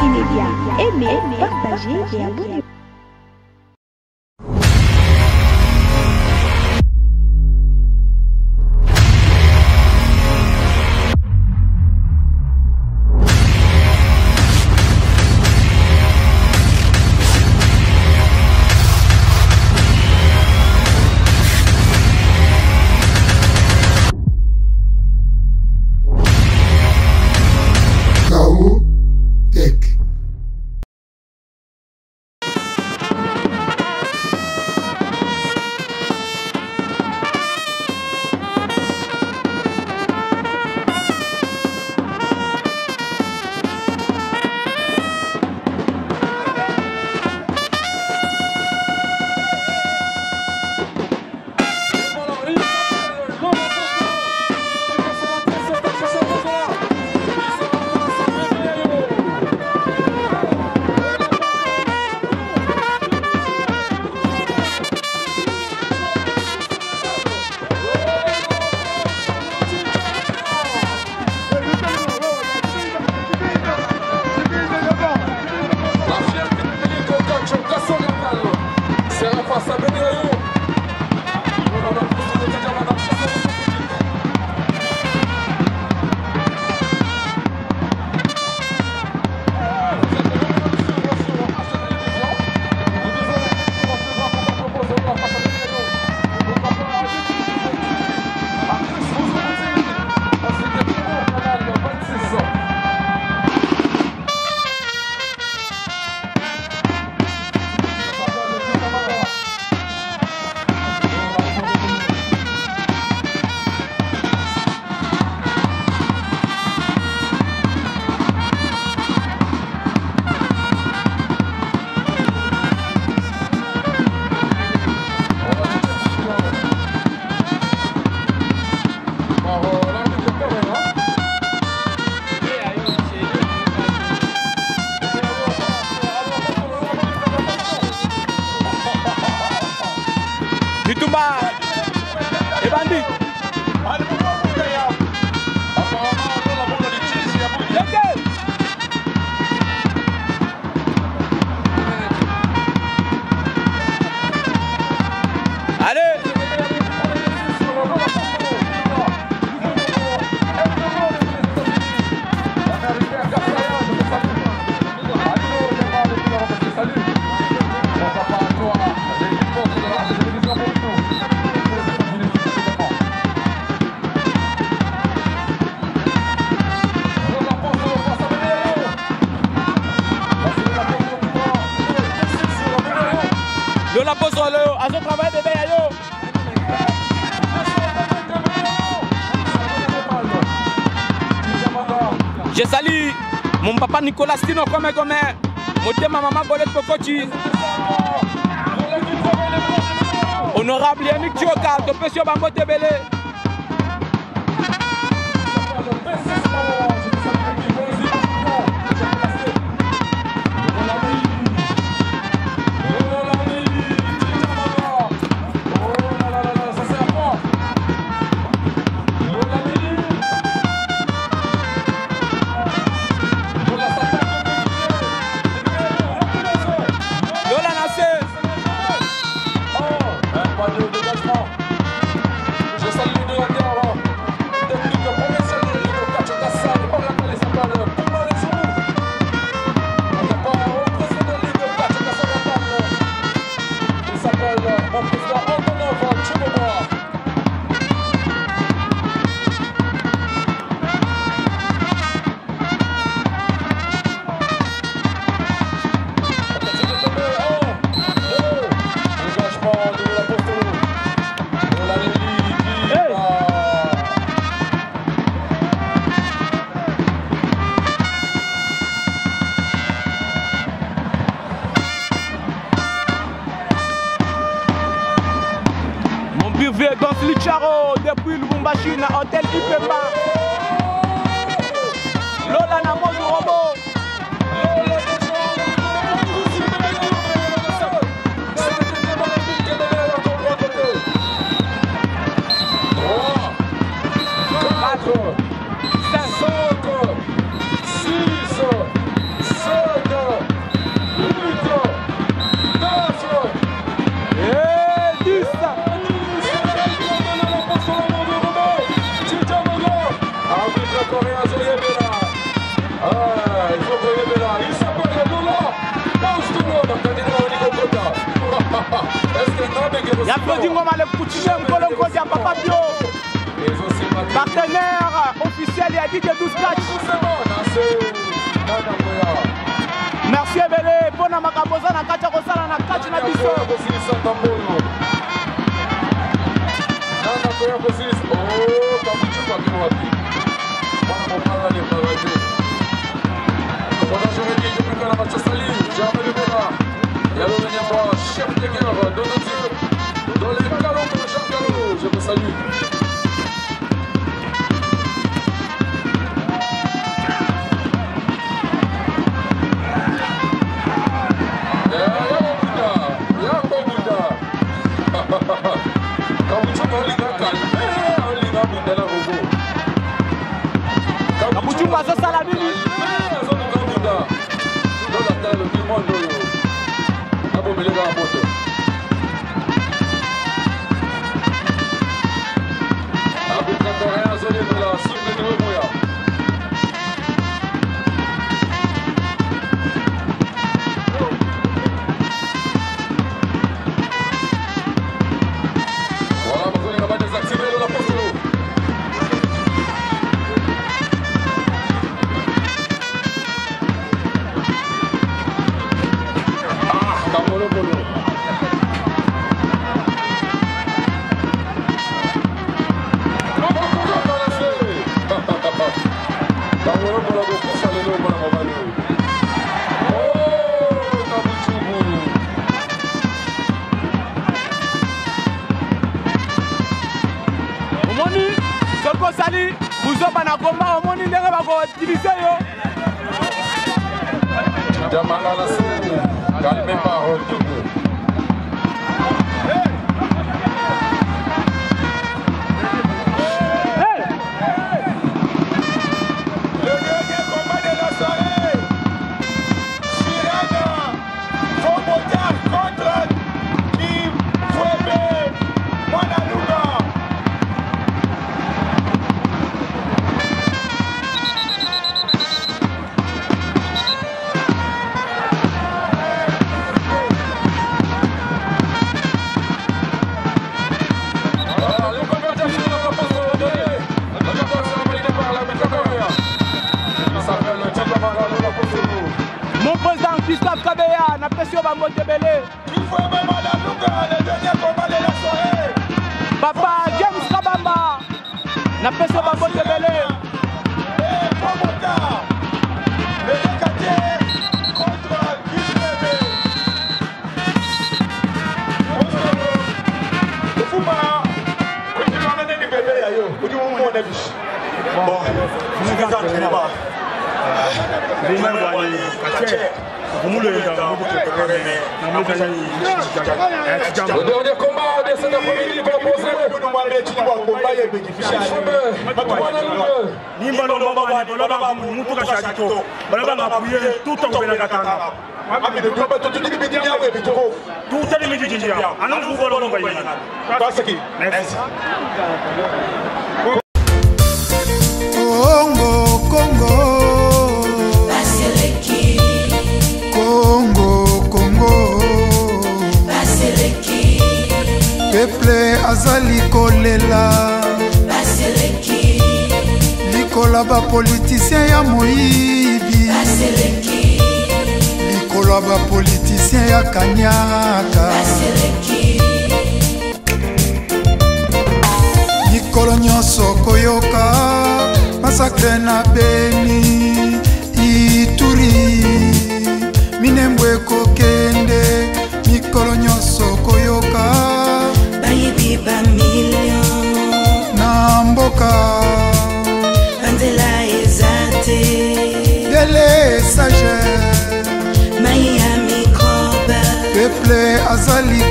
Inédia. Aimez, partagez et abonnez-vous. Je salue mon papa Nicolas Stino comme Motema maman Bolette Pokochi. Honorable Yannick Tioka, Topesio Bambo Tebele. Dans Licharo, depuis Lubumbashi, na hôtel Ipemba. Lola na mozu robo. Cinq, 6, 7. Y'applaudit Ngoma le coutumier Mkolongo Dia Papa Bio. Partenaire officiel et dit que 12 catch. Merci Ebele, bona makaboza na kacha kosala na catch na biso. Je vous salue. Kabuchumba sasa la nini? Sali, vous avez un combat au monde, il y a un utiliser yo. Calmez pas, mon président Christophe Kabeya, n'a pas sûr Bambo Tebele. Il faut même la Louga, le dernier combat de la soirée. Papa James Kabamba, n'a pas sûr Bambo Tebele. Et Pomota, le décatier contre Kisbebe. Le Fuma, tu vas amener du bébé ailleurs, ou du moment où on est biche. Bon, je vais t'entrer là-bas. Le dernier combat de cet après-midi proposé. Peuple azali kolela likola ba politicien ya moyibi likola ba politicien ya kanyaka likolo nyonso koyoka masakre na Beni Ituri Minembwe kokende mikolo nyonso koyoka na mboka Andela ezate dele sage Miami Koba peuple azali